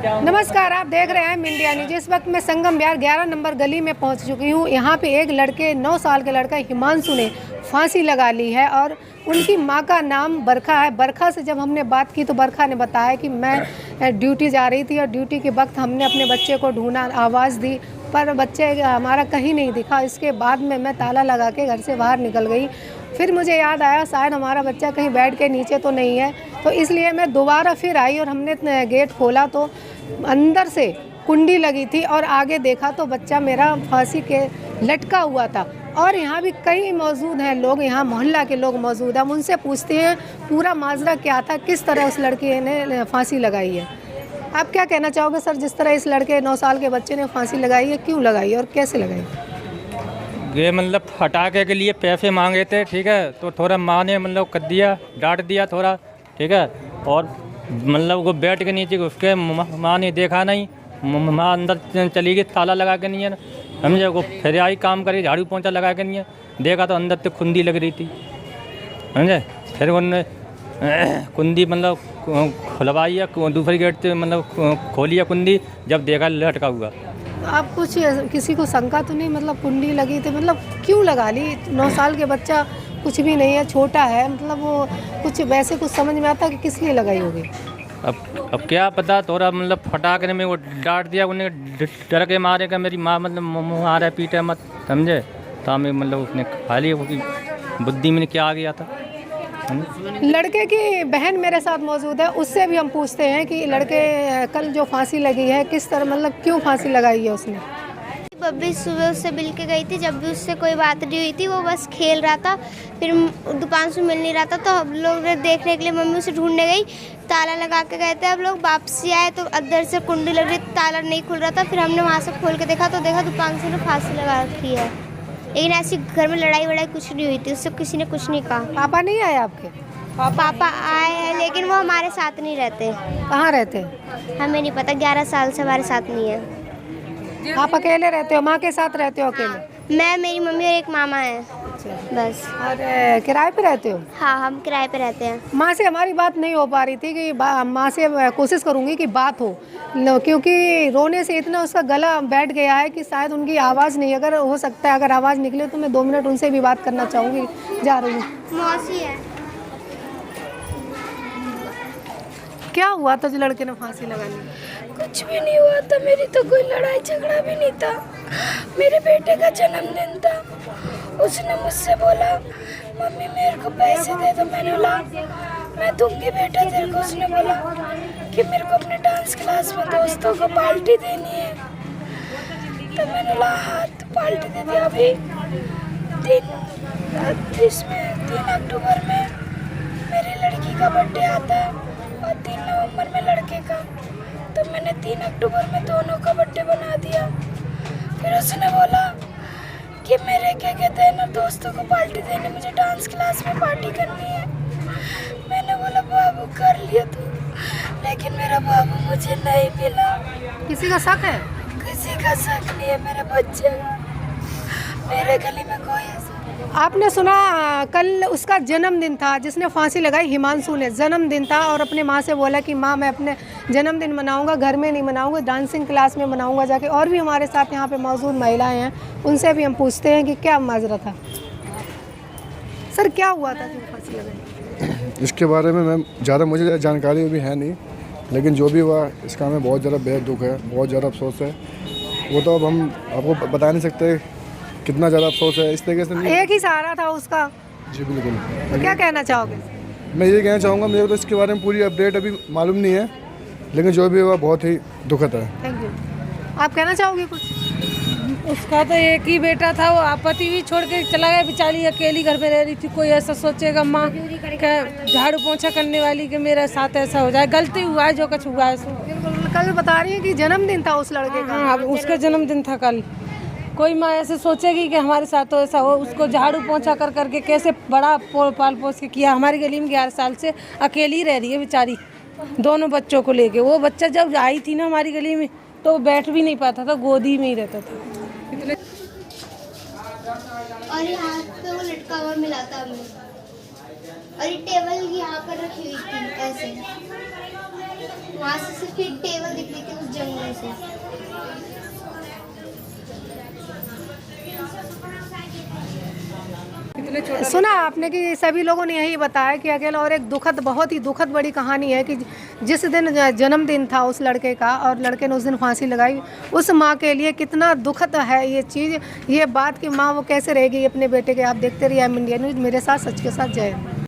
नमस्कार, आप देख रहे हैं इंडिया न्यूज। इस वक्त मैं संगम विहार 11 नंबर गली में पहुंच चुकी हूं। यहां पे एक लड़के 9 साल के लड़का हिमांशु ने फांसी लगा ली है और उनकी मां का नाम बरखा है। बरखा से जब हमने बात की तो बरखा ने बताया कि मैं ड्यूटी जा रही थी और ड्यूटी के वक्त हमने अपने बच्चे को ढूंढा, आवाज़ दी पर बच्चे हमारा कहीं नहीं दिखा। इसके बाद में मैं ताला लगा के घर से बाहर निकल गई। फिर मुझे याद आया शायद हमारा बच्चा कहीं बेड के नीचे तो नहीं है, तो इसलिए मैं दोबारा फिर आई और हमने गेट खोला तो अंदर से कुंडी लगी थी और आगे देखा तो बच्चा मेरा फांसी के लटका हुआ था। और यहाँ भी कई मौजूद हैं लोग, यहाँ मोहल्ला के लोग मौजूद हैं। हम उनसे पूछते हैं पूरा माजरा क्या था, किस तरह उस लड़के ने फांसी लगाई है। आप क्या कहना चाहोगे सर, जिस तरह इस लड़के 9 साल के बच्चे ने फांसी लगाई है, क्यों लगाई और कैसे लगाई? ये मतलब फटाके के लिए पैसे मांगे थे, ठीक है, तो थोड़ा माँ ने मतलब कर दिया, डांट दिया थोड़ा, ठीक है। और मतलब वो बेड के नीचे उसके माँ ने देखा नहीं, माँ अंदर चली गई ताला लगा के नहीं है, समझे। वो फिर आई काम करी, झाड़ू पोंछा लगा के नहीं है, देखा तो अंदर से कुंडी लग रही थी, समझे। फिर उन्होंने कुंडी मतलब खुलवाई है, दूसरी गेट से मतलब खोली है कुंडी, जब देखा लटका हुआ। आप कुछ किसी को शंका तो नहीं, मतलब कुंडी लगी थी, मतलब क्यों लगा ली? 9 साल के बच्चा कुछ भी नहीं है, छोटा है, मतलब वो कुछ वैसे कुछ समझ में आता कि किस लिए लगाई होगी? अब क्या पता, थोड़ा मतलब फटाके में वो डांट दिया, उन्हें डर के मारे का मेरी माँ मतलब मारे पीटे मत, समझे। तो हमें मतलब उसने खा लिया, वो बुद्धि में क्या आ गया था। लड़के की बहन मेरे साथ मौजूद है, उससे भी हम पूछते हैं कि लड़के कल जो फांसी लगी है किस तरह, मतलब क्यों फांसी लगाई है उसने? बब्बी सुबह उससे मिल के गई थी, जब भी उससे कोई बात नहीं हुई थी, वो बस खेल रहा था। फिर दुकान से मिल नहीं रहा था तो हम लोग देखने के लिए मम्मी उसे ढूंढने गई, ताला लगा के गए थे। अब लोग वापसी आए तो अंदर से कुंडी लग रही, ताला नहीं खुल रहा था। फिर हमने वहाँ से खोल के देखा तो देखा दुकान से फांसी लगा रखी है। लेकिन ऐसी घर में लड़ाई वड़ाई कुछ नहीं हुई थी, उससे किसी ने कुछ नहीं कहा। पापा नहीं आए आपके? पापा आए हैं लेकिन वो हमारे साथ नहीं रहते। कहाँ रहते हैं? हमें नहीं पता, 11 साल से हमारे साथ नहीं है। आप अकेले रहते हो? माँ के साथ रहते हो अकेले? मैं, मेरी मम्मी और एक मामा है बस। और किराए पे रहते हो? हाँ, हम किराए पे रहते हैं। माँ से हमारी बात नहीं हो पा रही थी कि माँ से कोशिश करूँगी कि बात हो, क्योंकि रोने से इतना उसका गला बैठ गया है कि शायद उनकी आवाज़ नहीं, अगर हो सकता है अगर आवाज़ निकले तो मैं 2 मिनट उनसे भी बात करना चाहूँगी। जा रही हूँ। मौसी है। क्या हुआ था जो लड़के ने फांसी लगा ली? कुछ भी नहीं हुआ था, मेरी तो कोई लड़ाई झगड़ा भी नहीं था। मेरे बेटे का जन्मदिन था, उसने मुझसे बोला मम्मी मेरे को पैसे दे दो। मैंने बोला मैं दूंगी बेटा तेरे को। उसने बोला कि मेरे को अपने डांस क्लास में दोस्तों को पार्टी देनी है। तो मैंने बोला हाँ तो पार्टी दे दी। अभी 3 अक्टूबर में मेरी लड़की का बर्थडे आता है और 3 नवंबर में लड़के का, तो मैंने 3 अक्टूबर में दोनों का बर्थडे बना दिया। फिर उसने बोला कि मेरे क्या कहते हैं ना दोस्तों को पार्टी देनी, मुझे डांस क्लास में पार्टी करनी है। मैंने बोला बाबू कर लिया तू, लेकिन मेरा बाबू मुझे नहीं मिला। किसी का शक है? किसी का शक नहीं है, मेरे बच्चे का। मेरे गली में कोई ऐसा। आपने सुना कल उसका जन्मदिन था, जिसने फांसी लगाई हिमांशु ने, जन्मदिन था और अपने माँ से बोला कि माँ मैं अपने जन्मदिन मनाऊंगा, घर में नहीं मनाऊंगा, डांसिंग क्लास में मनाऊंगा जाके। और भी हमारे साथ यहाँ पे मौजूद महिलाएं हैं, उनसे भी हम पूछते हैं कि क्या माजरा था। सर क्या हुआ था जो फांसी लगाई? इसके बारे में मैम ज़्यादा मुझे जानकारी भी है नहीं, लेकिन जो भी हुआ इसका हमें बहुत ज़्यादा बेहद दुख है, बहुत ज़्यादा अफसोस है। वो तो अब हम आपको बता नहीं सकते कितना ज़्यादा अफसोस है। इस तरीके से नहीं, एक ही सहारा था उसका। जी बिल्कुल। तो क्या कहना चाहोगे? मैं ये कहना चाहूँगा, मेरे को तो इसके बारे में पूरी अपडेट अभी मालूम नहीं है, लेकिन जो भी हुआ बहुत ही दुखद है। Thank you. आप कहना चाहोगे कुछ? उसका तो एक ही बेटा था, वो आपत्ति भी छोड़ के चला गया, बेचारी अकेली घर में रह रही थी। कोई ऐसा सोचेगा माँ झाड़ू पोंछा करने वाली कि मेरे साथ ऐसा हो जाए? गलती हुआ है जो कुछ हुआ है। कल बता रही है कि जन्मदिन था उस लड़के का। हाँ, उसका जन्मदिन था कल। कोई माँ ऐसे सोचेगी कि हमारे साथ तो ऐसा हो? उसको झाड़ू पोंछा कर करके कैसे बड़ा पाल पोस के किया। हमारी गली में 11 साल से अकेली रह रही है बेचारी, दोनों बच्चों को लेके। वो बच्चा जब आई थी ना हमारी गली में तो वो बैठ भी नहीं पाता था, गोदी में ही रहता था। और यहाँ पे वो लटका हुआ मिला था हमें, और ये टेबल यहाँ पर रखी हुई थी ऐसे, वहाँ से सिर्फ एक टेबल दिख रही थी। से। सुना आपने कि सभी लोगों ने यही बताया कि अकेला, और एक दुखद, बहुत ही दुखद बड़ी कहानी है कि जिस दिन जन्मदिन था उस लड़के का और लड़के ने उस दिन फांसी लगाई, उस माँ के लिए कितना दुखद है ये चीज़, ये बात कि माँ वो कैसे रहेगी अपने बेटे के। आप देखते रहिए एम इंडिया न्यूज़, मेरे साथ सच के साथ जय।